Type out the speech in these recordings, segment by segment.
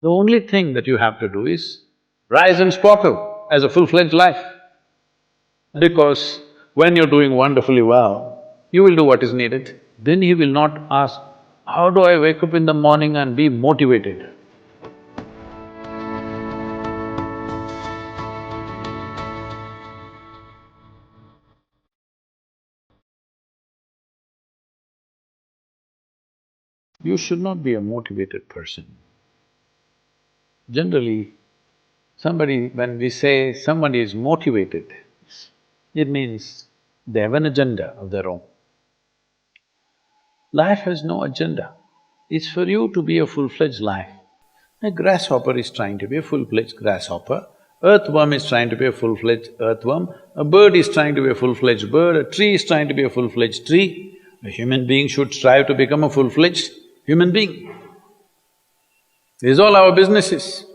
The only thing that you have to do is rise and sparkle as a full-fledged life. Because when you're doing wonderfully well, you will do what is needed. Then he will not ask, how do I wake up in the morning and be motivated? You should not be a motivated person. Generally, when we say somebody is motivated, it means they have an agenda of their own. Life has no agenda. It's for you to be a full-fledged life. A grasshopper is trying to be a full-fledged grasshopper, earthworm is trying to be a full-fledged earthworm, a bird is trying to be a full-fledged bird, a tree is trying to be a full-fledged tree. A human being should strive to become a full-fledged human being. This is all our business is.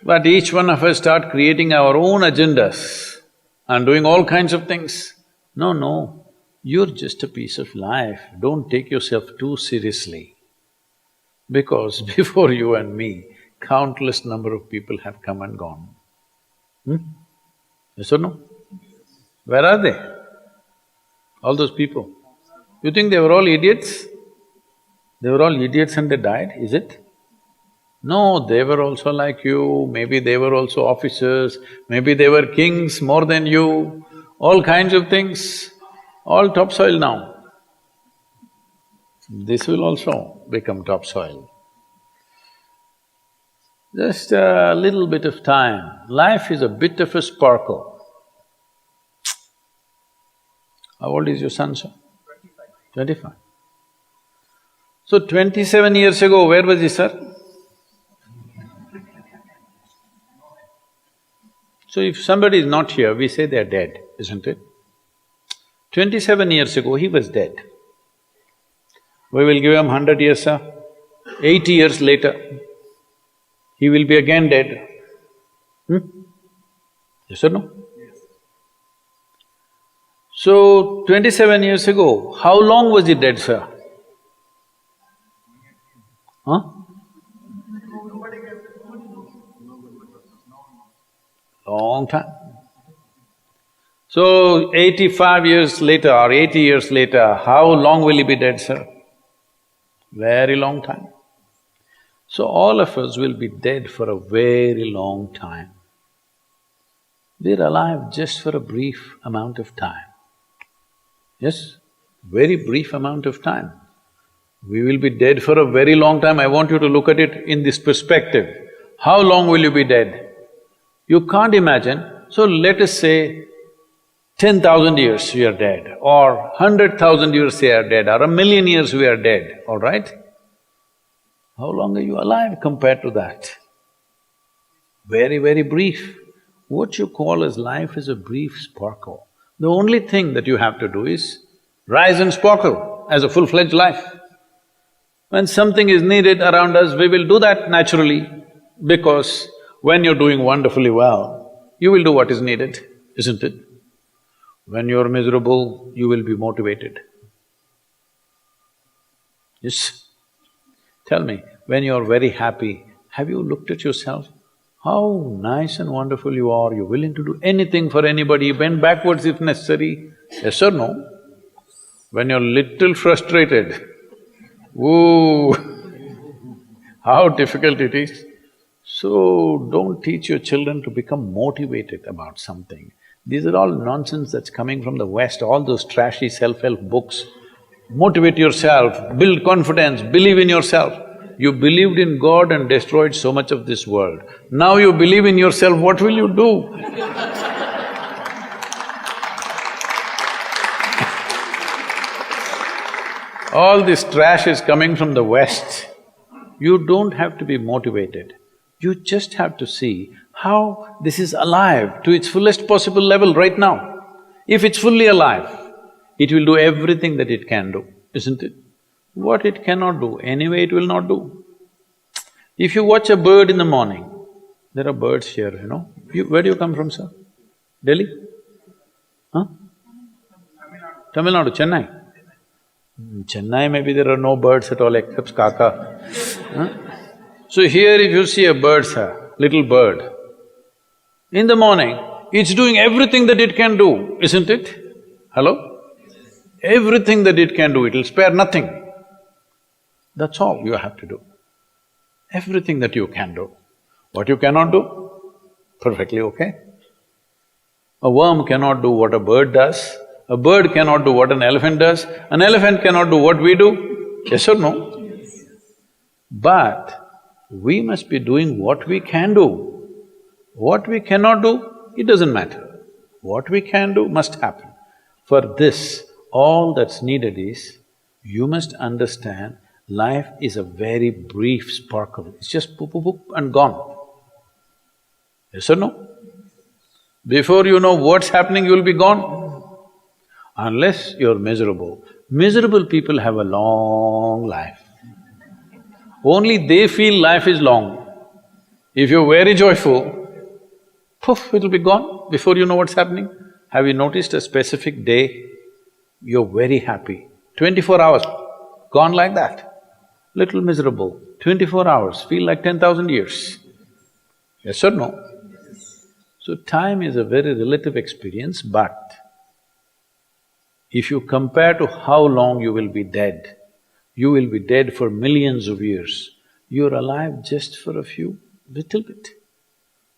But each one of us start creating our own agendas and doing all kinds of things. No, you're just a piece of life, don't take yourself too seriously. Because before you and me, countless number of people have come and gone. Yes or no? Where are they? All those people. You think they were all idiots? They were all idiots and they died, is it? No, they were also like you, maybe they were also officers, maybe they were kings more than you, all kinds of things, all topsoil now. This will also become topsoil. Just a little bit of time. Life is a bit of a sparkle. How old is your son, sir? 25. So 27 years ago, where was he, sir? So if somebody is not here, we say they are dead, isn't it? 27 years ago, he was dead. We will give him 100 years, sir. 80 years later, he will be again dead. Yes or no? Yes. So, 27 years ago, how long was he dead, sir? Huh? Long time. So, 85 years later or 80 years later, how long will he be dead, sir? Very long time. So all of us will be dead for a very long time. We're alive just for a brief amount of time. Yes, very brief amount of time. We will be dead for a very long time. I want you to look at it in this perspective. How long will you be dead? You can't imagine. So let us say 10,000 years we are dead, or 100,000 years we are dead, or 1,000,000 years we are dead, all right? How long are you alive compared to that? Very, very brief. What you call as life is a brief sparkle. The only thing that you have to do is rise and sparkle as a full-fledged life. When something is needed around us, we will do that naturally, because when you're doing wonderfully well, you will do what is needed, isn't it? When you're miserable, you will be motivated. Yes? Tell me, when you're very happy, have you looked at yourself? How nice and wonderful you are, you're willing to do anything for anybody, bend backwards if necessary. Yes or no? When you're little frustrated, ooh, how difficult it is. So, don't teach your children to become motivated about something. These are all nonsense that's coming from the West, all those trashy self-help books. Motivate yourself, build confidence, believe in yourself. You believed in God and destroyed so much of this world. Now you believe in yourself, what will you do? All this trash is coming from the West. You don't have to be motivated. You just have to see how this is alive to its fullest possible level right now. If it's fully alive, it will do everything that it can do, isn't it? What it cannot do, anyway it will not do. If you watch a bird in the morning, there are birds here, you know. Where do you come from, sir? Delhi? Huh? Tamil Nadu, Chennai? Chennai, maybe there are no birds at all except kaka. Huh? So here if you see a bird, sir, little bird, in the morning, it's doing everything that it can do, isn't it? Hello? Everything that it can do, it'll spare nothing. That's all you have to do. Everything that you can do. What you cannot do, perfectly okay. A worm cannot do what a bird does, a bird cannot do what an elephant does, an elephant cannot do what we do, yes or no? Yes. But we must be doing what we can do. What we cannot do, it doesn't matter. What we can do must happen. For this, all that's needed is, you must understand life is a very brief sparkle, it's just poop, poop, poop and gone. Yes or no? Before you know what's happening, you'll be gone. Unless you're miserable. Miserable people have a long life. Only they feel life is long. If you're very joyful, poof, it'll be gone before you know what's happening. Have you noticed a specific day, you're very happy, 24 hours, gone like that. Little miserable, 24 hours, feel like 10,000 years. Yes or no? So time is a very relative experience, but if you compare to how long you will be dead, you will be dead for millions of years. You're alive just for a few, little bit.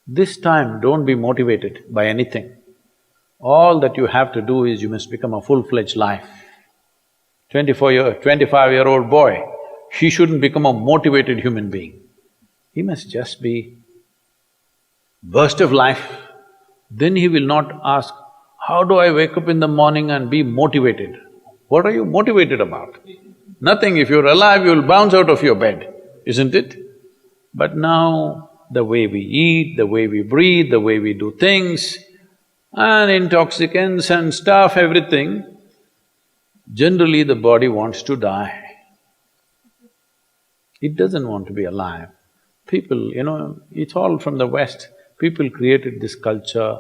This time, don't be motivated by anything. All that you have to do is you must become a full-fledged life. 25-year-old boy, he shouldn't become a motivated human being. He must just be burst of life. Then he will not ask, how do I wake up in the morning and be motivated? What are you motivated about? Nothing. If you're alive, you'll bounce out of your bed, isn't it? But now, the way we eat, the way we breathe, the way we do things, and intoxicants and stuff, everything, generally the body wants to die. It doesn't want to be alive. People, it's all from the West. People created this culture,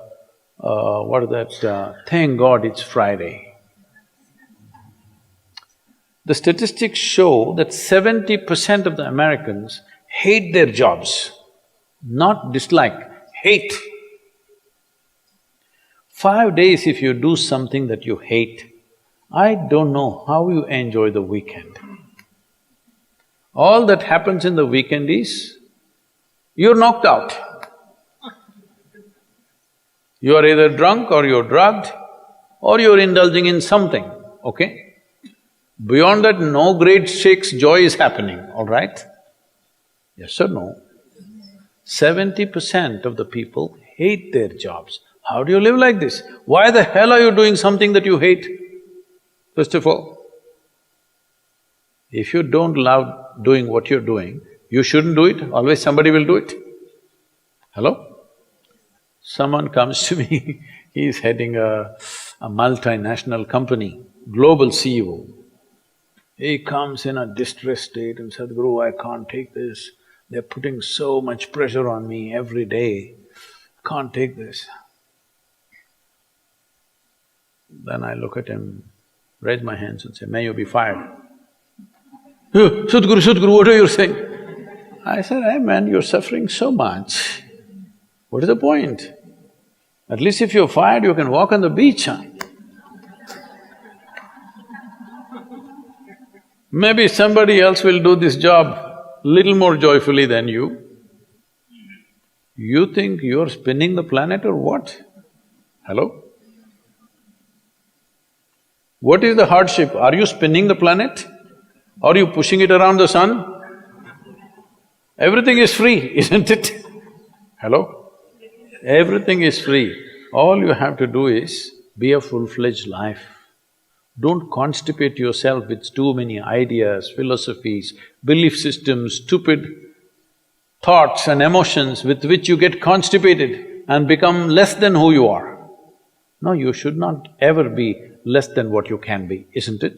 what is that, thank God it's Friday. The statistics show that 70% of the Americans hate their jobs, not dislike, hate. 5 days if you do something that you hate, I don't know how you enjoy the weekend. All that happens in the weekend is, you're knocked out. You are either drunk or you're drugged or you're indulging in something, okay? Beyond that, no great shakes joy is happening, all right? Yes or no? 70% of the people hate their jobs. How do you live like this? Why the hell are you doing something that you hate? First of all, if you don't love doing what you're doing, you shouldn't do it, always somebody will do it. Hello? Someone comes to me, he's heading a multinational company, global CEO. He comes in a distressed state and said, Sadhguru, I can't take this. They're putting so much pressure on me every day, can't take this. Then I look at him, raise my hands and say, may you be fired. Sadhguru, what are you saying? I said, hey man, you're suffering so much. What is the point? At least if you're fired, you can walk on the beach, huh? Maybe somebody else will do this job little more joyfully than you. You think you're spinning the planet or what? Hello? What is the hardship? Are you spinning the planet? Are you pushing it around the sun? Everything is free, isn't it? Hello? Everything is free. All you have to do is be a full-fledged life. Don't constipate yourself with too many ideas, philosophies, belief systems, stupid thoughts and emotions with which you get constipated and become less than who you are. No, you should not ever be less than what you can be, isn't it?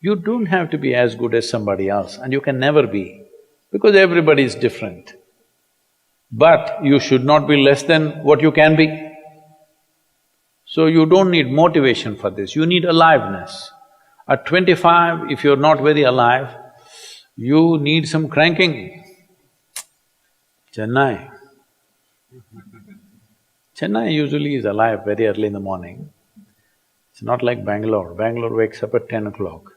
You don't have to be as good as somebody else and you can never be, because everybody is different. But you should not be less than what you can be. So you don't need motivation for this, you need aliveness. At 25, if you're not very alive, you need some cranking. Chennai. Chennai usually is alive very early in the morning. It's not like Bangalore. Bangalore wakes up at 10 o'clock.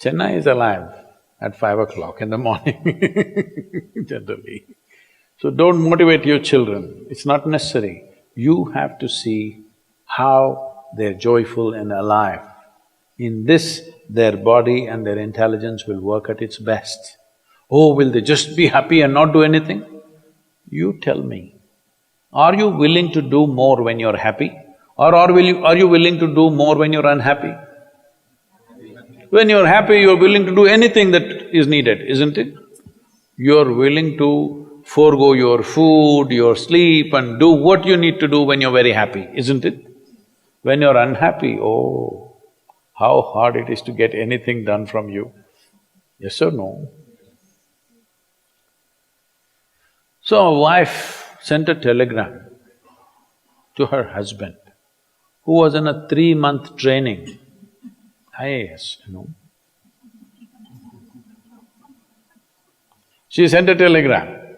Chennai is alive at 5 o'clock in the morning, generally. So don't motivate your children, it's not necessary. You have to see how they're joyful and alive. In this, their body and their intelligence will work at its best. Oh, will they just be happy and not do anything? You tell me, are you willing to do more when you're happy? Or are you willing to do more when you're unhappy? When you're happy, you're willing to do anything that is needed, isn't it? You're willing to forego your food, your sleep and do what you need to do when you're very happy, isn't it? When you're unhappy, oh, how hard it is to get anything done from you. Yes or no? So a wife sent a telegram to her husband, who was in a 3-month training, IAS, you know. She sent a telegram,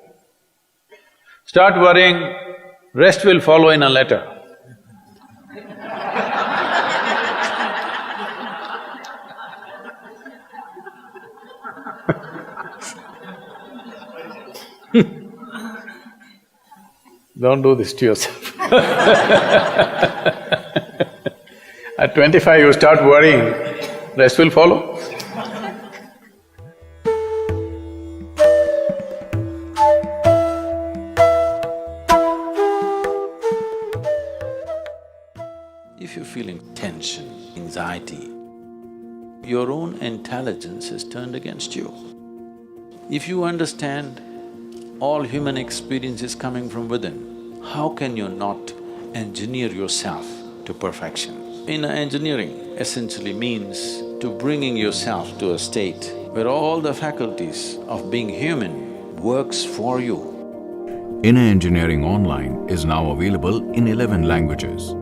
start worrying, rest will follow in a letter. Don't do this to yourself. At 25 you start worrying, rest will follow. If you're feeling tension, anxiety, your own intelligence is turned against you. If you understand all human experience is coming from within, how can you not engineer yourself to perfection? Engineering essentially means to bringing yourself to a state where all the faculties of being human works for you. Inner Engineering Online is now available in 11 languages.